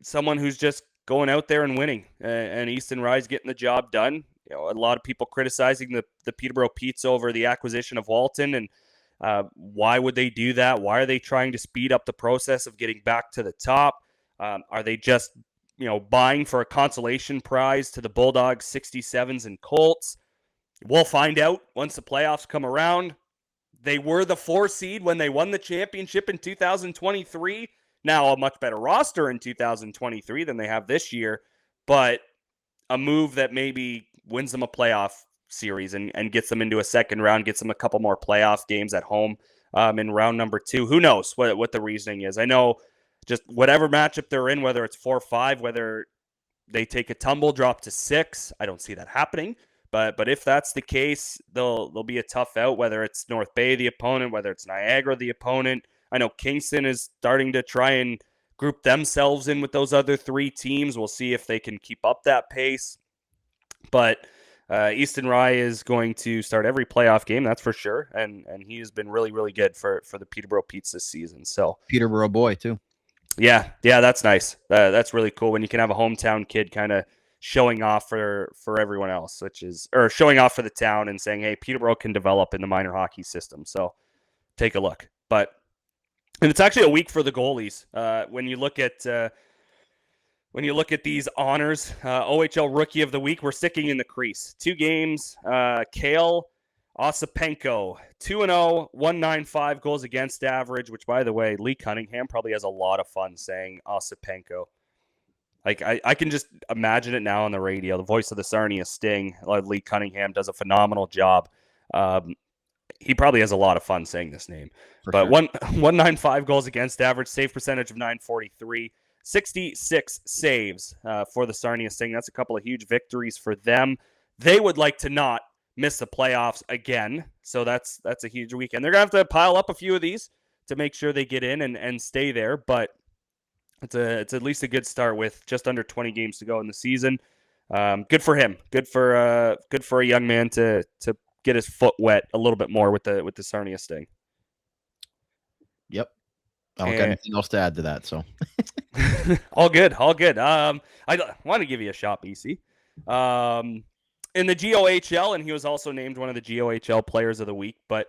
Someone who's just going out there and winning, and Easton Rye's getting the job done. A lot of people criticizing the Peterborough Petes over the acquisition of Walton, and why would they do that? Why are they trying to speed up the process of getting back to the top? Are they just buying for a consolation prize to the Bulldogs, 67s, and Colts? We'll find out once the playoffs come around. They were the 4 seed when they won the championship in 2023. Now a much better roster in 2023 than they have this year, but a move that maybe wins them a playoff series and gets them into a second round, gets them a couple more playoff games at home in round number 2. Who knows what the reasoning is? I know just whatever matchup they're in, whether it's 4-5, whether they take a tumble, drop to 6, I don't see that happening. But if that's the case, they'll be a tough out, whether it's North Bay the opponent, whether it's Niagara the opponent. I know Kingston is starting to try and group themselves in with those other 3 teams. We'll see if they can keep up that pace. But Easton Rye is going to start every playoff game, that's for sure. And he has been really, really good for the Peterborough Petes this season. So Peterborough boy, too. Yeah, that's nice. That's really cool when you can have a hometown kid kind of showing off for everyone else, or showing off for the town and saying, hey, Peterborough can develop in the minor hockey system. So take a look. And it's actually a week for the goalies. When you look at these honors, OHL Rookie of the Week, we're sticking in the crease. 2 games. Kale Osipenko, 2-0, 195 goals against average, which, by the way, Lee Cunningham probably has a lot of fun saying Osipenko. Like, I can just imagine it now on the radio. The voice of the Sarnia Sting, Lee Cunningham, does a phenomenal job. He probably has a lot of fun saying this name. But sure. 195 goals against average, save percentage of .943, 66 saves for the Sarnia Sting. That's a couple of huge victories for them. They would like to not miss the playoffs again, so that's a huge weekend. They're going to have to pile up a few of these to make sure they get in and stay there, but it's at least a good start with just under 20 games to go in the season. Good for him. Good for a young man to get his foot wet a little bit more with the Sarnia Sting. Yep. I don't got anything else to add to that, so. All good. I want to give you a shot, BC. In the GOHL, and he was also named one of the GOHL Players of the Week, but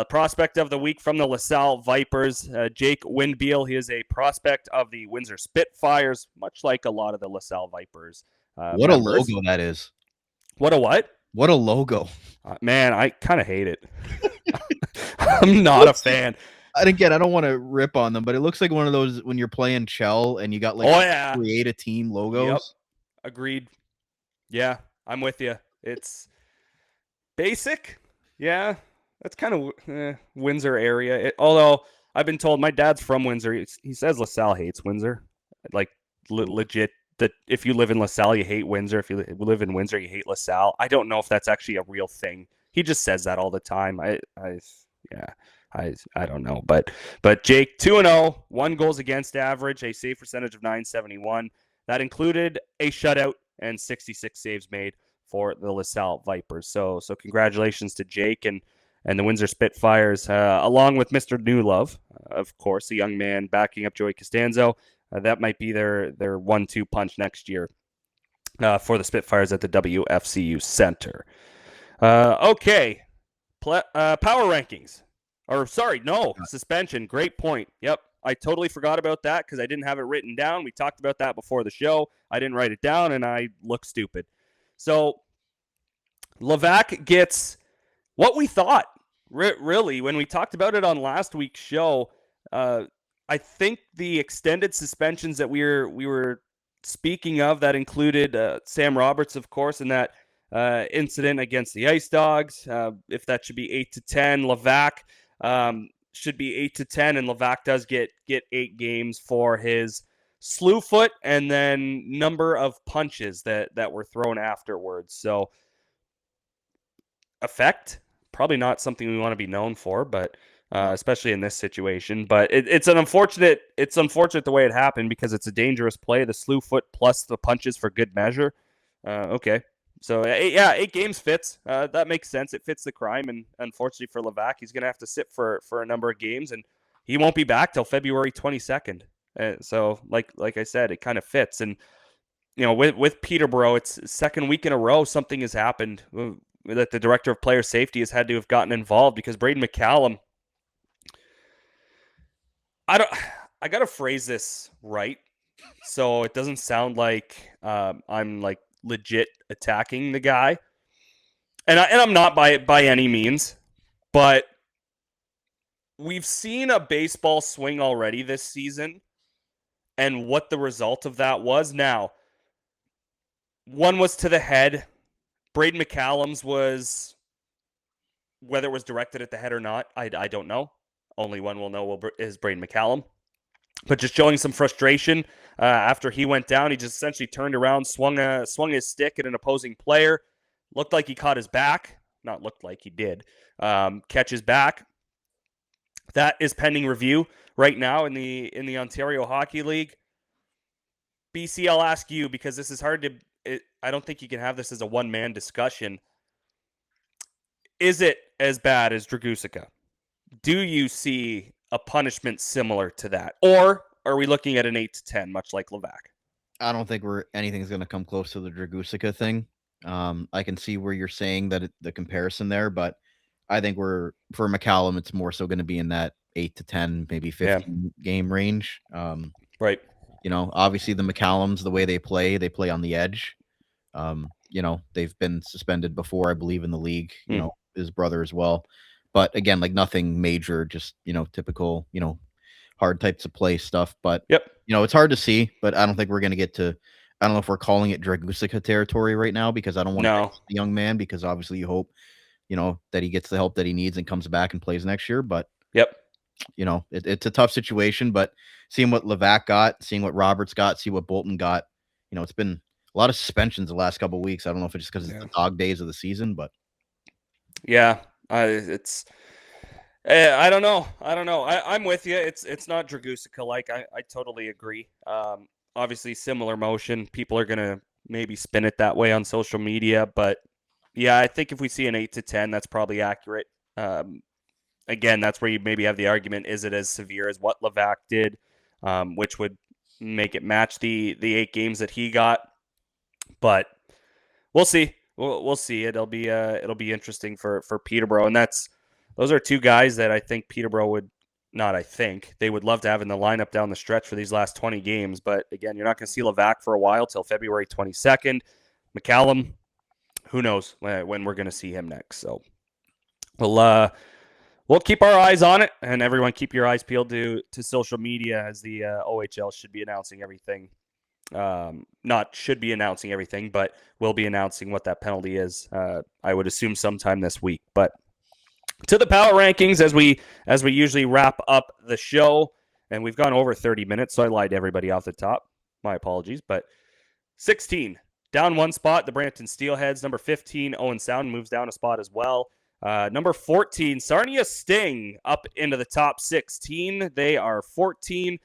prospect of the week from the LaSalle Vipers, Jake Windbeal. He is a prospect of the Windsor Spitfires, much like a lot of the LaSalle Vipers. What members. A logo that is. What a what? What a logo. Man, I kind of hate it. I'm not a fan. I don't want to rip on them, but it looks like one of those when you're playing Chell and you got create a team logos. Yep. Agreed. Yeah, I'm with you. It's basic. Yeah, that's kind of Windsor area. Although I've been told my dad's from Windsor. He says LaSalle hates Windsor. Like legit, that if you live in LaSalle, you hate Windsor. If you live in Windsor, you hate LaSalle. I don't know if that's actually a real thing. He just says that all the time. I don't know. But Jake, 2-0, 1 goals against average, a save percentage of .971. That included a shutout and 66 saves made for the LaSalle Vipers. So congratulations to Jake and the Windsor Spitfires, along with Mr. Newlove, of course, a young man backing up Joey Costanzo. That might be their 1-2 punch next year for the Spitfires at the WFCU Center. Okay. Power rankings. Suspension. Great point. Yep. I totally forgot about that because I didn't have it written down. We talked about that before the show. I didn't write it down, and I look stupid. So Levac gets what we thought, really, when we talked about it on last week's show. I think the extended suspensions that we were speaking of, that included Sam Roberts, of course, and that incident against the Ice Dogs, if that should be 8 to 10. Levac should be 8 to 10, and Levac does get 8 games for his slew foot and then number of punches that were thrown afterwards. So effect, probably not something we want to be known for, but especially in this situation. But it's unfortunate the way it happened because it's a dangerous play. The slew foot plus the punches for good measure. Okay. So, 8 games fits. That makes sense. It fits the crime, and unfortunately for Levac, he's going to have to sit for a number of games, and he won't be back till February 22nd. So, like I said, it kind of fits. And, with Peterborough, it's second week in a row something has happened that the director of player safety has had to have gotten involved because Braden McCallum, I got to phrase this right so it doesn't sound like I'm like legit attacking the guy, and I'm not by any means, but we've seen a baseball swing already this season and what the result of that was. Now, one was to the head. Braden McCallum's was, whether it was directed at the head or not, I don't know. Only one will know is Braden McCallum. But just showing some frustration after he went down. He just essentially turned around, swung his stick at an opposing player. Looked like he caught his back. Not looked like, he did. Catch his back. That is pending review right now in the Ontario Hockey League. BC, I'll ask you, because this is hard to. I don't think you can have this as a one-man discussion. Is it as bad as Dragusica? Do you see a punishment similar to that, or are we looking at an 8 to 10, much like Levac? I don't think anything's going to come close to the Dragusica thing. I can see where you're saying that the comparison there, but I think for McCallum, it's more so going to be in that 8 to 10, maybe 15 game range. Right. Obviously the McCallums, the way they play on the edge. They've been suspended before, I believe, in the league. His brother as well. But again, like nothing major, just typical, hard types of play stuff. But it's hard to see. But I don't think we're going to get to. I don't know if we're calling it Dragusica territory right now, because I don't want to the young man, because obviously you hope, that he gets the help that he needs and comes back and plays next year. But it's a tough situation. But seeing what Levac got, seeing what Roberts got, see what Bolton got, it's been a lot of suspensions the last couple of weeks. I don't know if it's just because it's the dog days of the season, but it's. I don't know. I'm with you. It's not Dragusica like. I totally agree. Obviously, similar motion. People are gonna maybe spin it that way on social media, but yeah, I think if we see an 8 to 10, that's probably accurate. Again, that's where you maybe have the argument: is it as severe as what Levac did, which would make it match the 8 games that he got? But we'll see. We'll see. It'll be interesting for Peterborough, and those are 2 guys that I think Peterborough would not. I think they would love to have in the lineup down the stretch for these last 20 games. But again, you're not going to see Levac for a while till February 22nd. McCallum, who knows when we're going to see him next? So we'll keep our eyes on it, and everyone keep your eyes peeled to social media, as the OHL should be announcing everything. Not should be announcing everything, but will be announcing what that penalty is. I would assume sometime this week. But to the power rankings, as we usually wrap up the show, and we've gone over 30 minutes, so I lied to everybody off the top. My apologies. But 16, down 1 spot, the Brampton Steelheads. Number 15, Owen Sound moves down a spot as well. Number 14, Sarnia Sting up into the top 16. They are 14.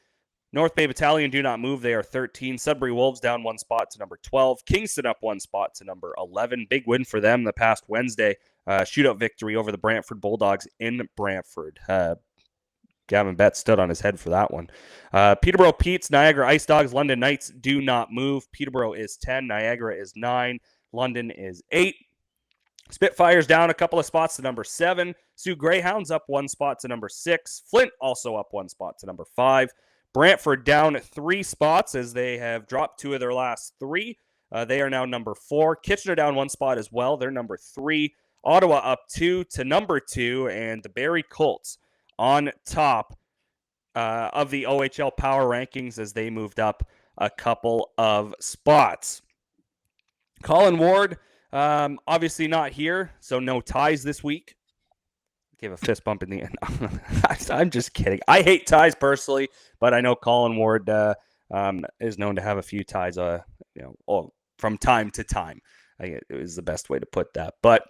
North Bay Battalion do not move. They are 13. Sudbury Wolves down 1 spot to number 12. Kingston up 1 spot to number 11. Big win for them the past Wednesday. Shootout victory over the Brantford Bulldogs in Brantford. Gavin Betts stood on his head for that one. Peterborough Petes, Niagara Ice Dogs, London Knights do not move. Peterborough is 10. Niagara is 9. London is 8. Spitfires down a couple of spots to number 7. Sioux Greyhounds up 1 spot to number 6. Flint also up 1 spot to number 5. Brantford down 3 spots as they have dropped 2 of their last 3. They are now number 4. Kitchener down 1 spot as well. They're number 3. Ottawa up 2 to number 2. And the Barrie Colts on top of the OHL power rankings as they moved up a couple of spots. Colin Ward, obviously not here, so no ties this week. Give a fist bump in the end. I'm just kidding. I hate ties personally, but I know Colin Ward is known to have a few ties, from time to time. It was the best way to put that. But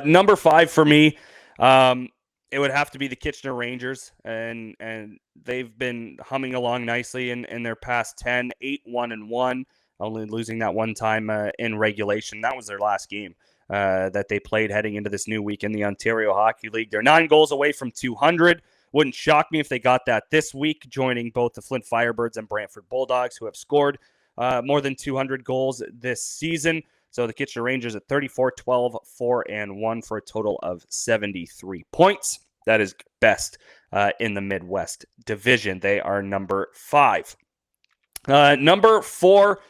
number 5 for me, it would have to be the Kitchener Rangers, and they've been humming along nicely in their past 10, 8-1-1, only losing that one time in regulation. That was their last game that they played heading into this new week in the Ontario Hockey League. They're 9 goals away from 200. Wouldn't shock me if they got that this week, joining both the Flint Firebirds and Brantford Bulldogs, who have scored more than 200 goals this season. So the Kitchener Rangers at 34-12, 4-1 for a total of 73 points. That is best in the Midwest Division. They are number 5. Number 4,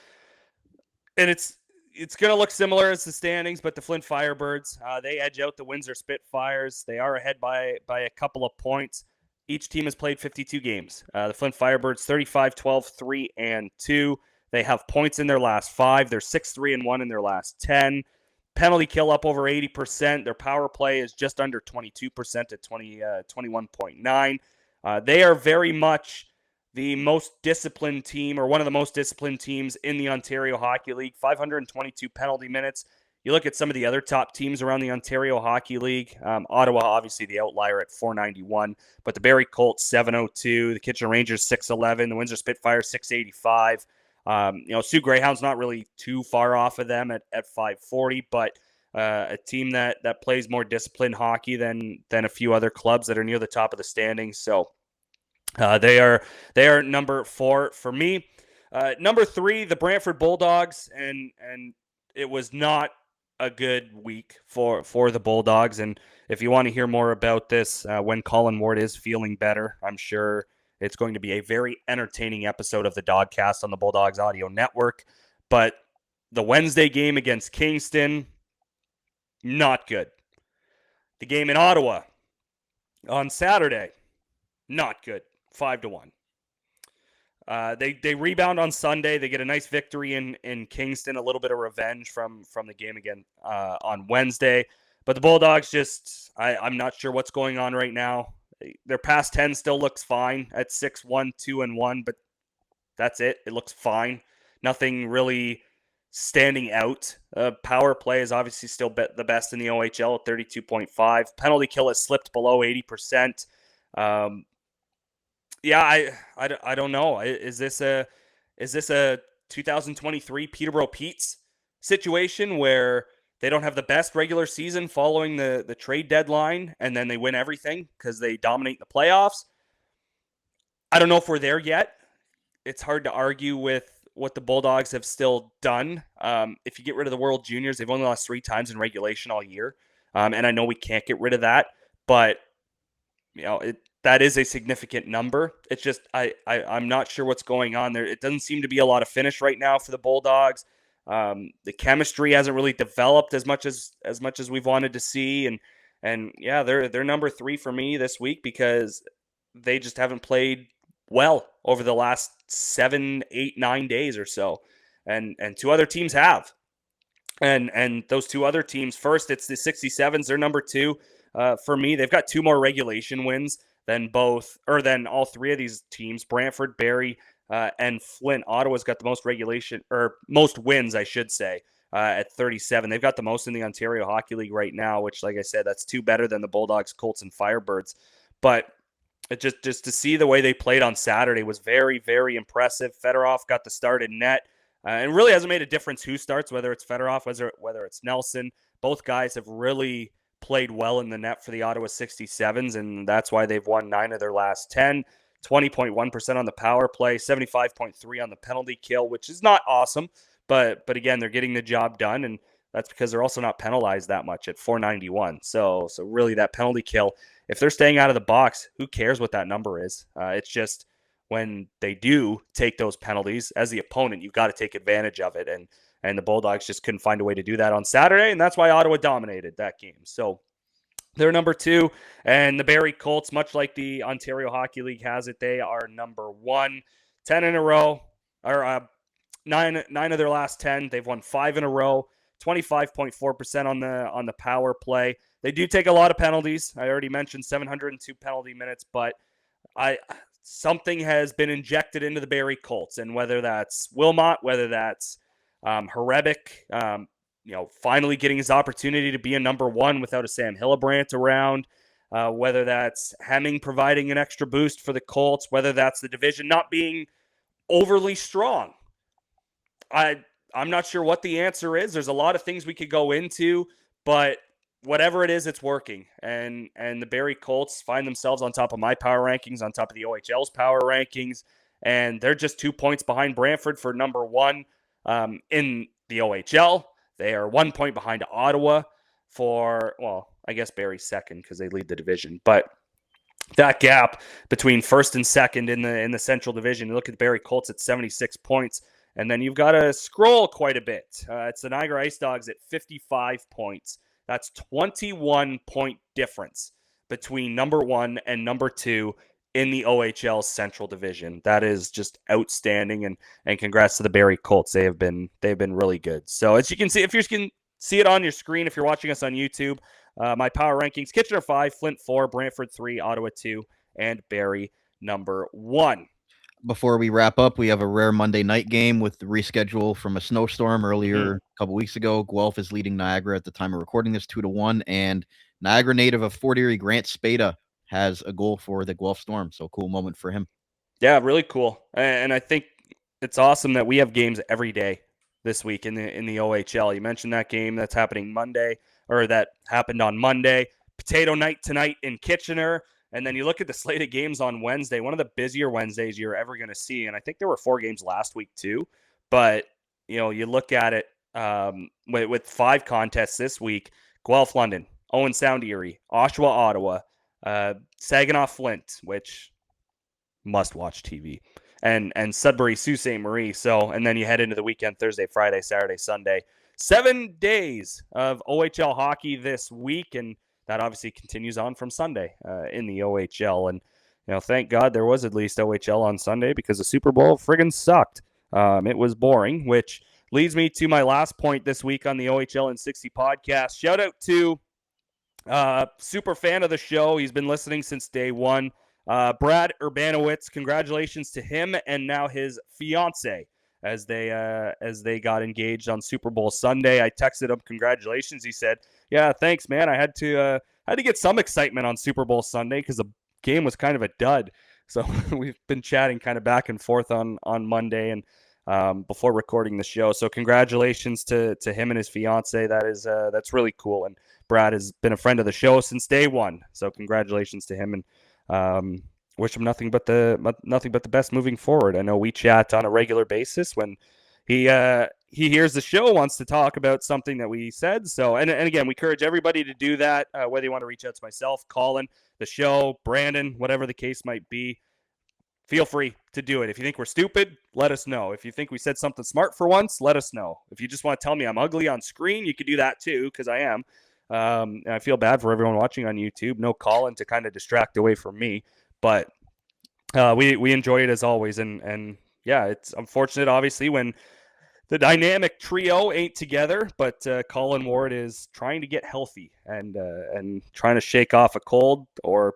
and it's going to look similar as the standings, but the Flint Firebirds, they edge out the Windsor Spitfires. They are ahead by a couple of points. Each team has played 52 games. The Flint Firebirds 35-12, 3-2. They have points in their last 5. They're 6-3-1 in their last 10. Penalty kill up over 80%. Their power play is just under 22% at 21.9. They are very much the most disciplined team, or one of the most disciplined teams in the Ontario Hockey League. 522 penalty minutes. You look at some of the other top teams around the Ontario Hockey League. Ottawa, obviously the outlier at 491, but the Barrie Colts 702, the Kitchener Rangers 611, the Windsor Spitfires 685. Sioux Greyhounds not really too far off of them at 540, but a team that plays more disciplined hockey than a few other clubs that are near the top of the standings. So they are number 4 for me. Number 3, the Brantford Bulldogs, and it was not a good week for the Bulldogs. And if you want to hear more about this, when Colin Ward is feeling better, I'm sure it's going to be a very entertaining episode of the Dogcast on the Bulldogs Audio Network. But the Wednesday game against Kingston, not good. The game in Ottawa on Saturday, not good. 5-1. They rebound on Sunday. They get a nice victory in Kingston, a little bit of revenge from the game again on Wednesday. But the Bulldogs just, I'm not sure what's going on right now. Their past 10 still looks fine at 6-1, 2-1, but that's it. It looks fine. Nothing really standing out. Power play is obviously still the best in the OHL at 32.5. Penalty kill has slipped below 80%. I don't know. Is this a 2023 Peterborough Petes situation where they don't have the best regular season following the trade deadline and then they win everything because they dominate the playoffs? I don't know if we're there yet. It's hard to argue with what the Bulldogs have still done. If you get rid of the World Juniors, they've only lost 3 times in regulation all year. And I know we can't get rid of that, but that is a significant number. It's just I'm not sure what's going on there. It doesn't seem to be a lot of finish right now for the Bulldogs. The chemistry hasn't really developed as much as we've wanted to see, and they're number 3 for me this week because they just haven't played well over the last 7, 8, 9 days or so, and 2 other teams have, and those 2 other teams. First, it's the 67s. They're number 2 for me. They've got 2 more regulation wins than all 3 of these teams. Brantford, Barrie, and Flint. Ottawa's got the most wins, I should say, at 37. They've got the most in the Ontario Hockey League right now, which, like I said, that's 2 better than the Bulldogs, Colts, and Firebirds. But it just to see the way they played on Saturday was very, very impressive. Fedorov got the start in net, and really hasn't made a difference who starts, whether it's Fedorov, whether it's Nelson. Both guys have really played well in the net for the Ottawa 67s, and that's why they've won 9 of their last 10. 20.1% on the power play, 75.3 on the penalty kill, which is not awesome, but again, they're getting the job done, and that's because they're also not penalized that much at 491. So really that penalty kill, if they're staying out of the box, who cares what that number is? It's just when they do take those penalties as the opponent, you've got to take advantage of it, and the Bulldogs just couldn't find a way to do that on Saturday, and that's why Ottawa dominated that game. So they're number 2, and the Barrie Colts, much like the Ontario Hockey League has it, they are number 1. 10 in a row, or 9 of their last 10. They've won 5 in a row. 25.4% on the power play. They do take a lot of penalties. I already mentioned 702 penalty minutes, but something has been injected into the Barrie Colts, and whether that's Wilmot, whether that's Hrebeck, finally getting his opportunity to be a number 1 without a Sam Hillebrand around, whether that's Hemming providing an extra boost for the Colts, whether that's the division not being overly strong. I'm not sure what the answer is. There's a lot of things we could go into, but whatever it is, it's working. And the Barrie Colts find themselves on top of my power rankings, on top of the OHL's power rankings, and they're just 2 points behind Brantford for number 1 in the OHL. They are 1 point behind Ottawa for, I guess Barrie's second because they lead the division. But that gap between first and second in the Central Division, you look at the Barrie Colts at 76 points, and then you've got to scroll quite a bit. It's the Niagara Ice Dogs at 55 points. That's 21-point difference between number 1 and number 2 in the OHL Central Division. That is just outstanding, and congrats to the Barrie Colts. They've been really good. So as you can see, if you can see it on your screen, if you're watching us on YouTube, my power rankings: Kitchener 5, Flint 4, Brantford 3, Ottawa 2, and Barrie number 1. before we wrap up, we have a rare Monday night game with the reschedule from a snowstorm earlier a couple weeks ago. Guelph is leading Niagara at the time of recording this 2-1, and Niagara native of Fort Erie, Grant Spada, has a goal for the Guelph Storm. So cool moment for him. Yeah, really cool. And I think it's awesome that we have games every day this week in the OHL. You mentioned that game that's happening Monday, or that happened on Monday. Potato night tonight in Kitchener. And then you look at the slate of games on Wednesday, one of the busier Wednesdays you're ever going to see. And I think there were 4 games last week too. But, you look at it with 5 contests this week: Guelph, London, Owen Sound, Erie, Oshawa, Ottawa, Saginaw, Flint, which must-watch TV, and Sudbury, Sault Ste. Marie. So, and then you head into the weekend: Thursday, Friday, Saturday, Sunday. 7 days of OHL hockey this week, and that obviously continues on from Sunday in the OHL. And, thank God there was at least OHL on Sunday, because the Super Bowl friggin' sucked. It was boring, which leads me to my last point this week on the OHL in 60 podcast. Shout out to super fan of the show. He's been listening since day one. Brad Urbanowitz, congratulations to him and now his fiance as they got engaged on Super Bowl Sunday. I texted him congratulations. He said, "Yeah, thanks, man. I had to get some excitement on Super Bowl Sunday because the game was kind of a dud." So we've been chatting kind of back and forth on Monday and before recording the show. So congratulations to him and his fiance. That's really cool. And Brad has been a friend of the show since day one. So congratulations to him, and wish him nothing but the best moving forward. I know we chat on a regular basis when he hears the show, wants to talk about something that we said. So, and again, we encourage everybody to do that, whether you want to reach out to myself, Colin, the show, Brandon, whatever the case might be. Feel free to do it. If you think we're stupid, let us know. If you think we said something smart for once, let us know. If you just want to tell me I'm ugly on screen, you could do that too, because I am. And I feel bad for everyone watching on YouTube. No Colin to kind of distract away from me, but we enjoy it as always. And yeah, it's unfortunate, obviously, when the dynamic trio ain't together. But Colin Ward is trying to get healthy and trying to shake off a cold, or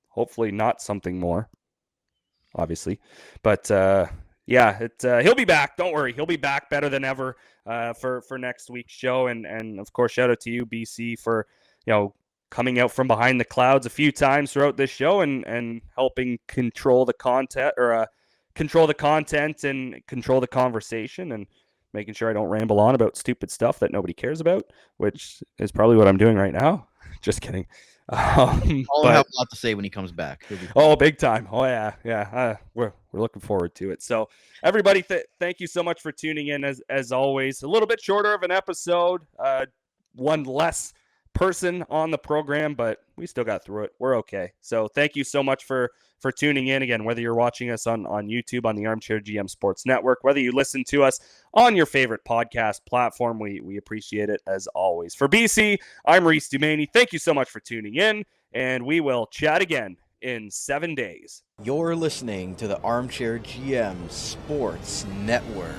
hopefully not something more, obviously. But yeah, he'll be back. Don't worry, he'll be back better than ever for next week's show. And of course, shout out to you, BC, for coming out from behind the clouds a few times throughout this show and helping control the content, or control the content and control the conversation, and making sure I don't ramble on about stupid stuff that nobody cares about, which is probably what I'm doing right now. Just kidding. I'll have a lot to say when he comes back. Oh, big time. Oh, yeah. We're looking forward to it. So, everybody, thank you so much for tuning in. As always, a little bit shorter of an episode, one less person on the program, but we still got through it. We're okay. So, thank you so much for tuning in. Again, whether you're watching us on YouTube on the Armchair GM Sports Network, whether you listen to us on your favorite podcast platform, we appreciate it as always. For BC, I'm Reece Doumani. Thank you so much for tuning in, and we will chat again in 7 days. You're listening to the Armchair GM Sports Network.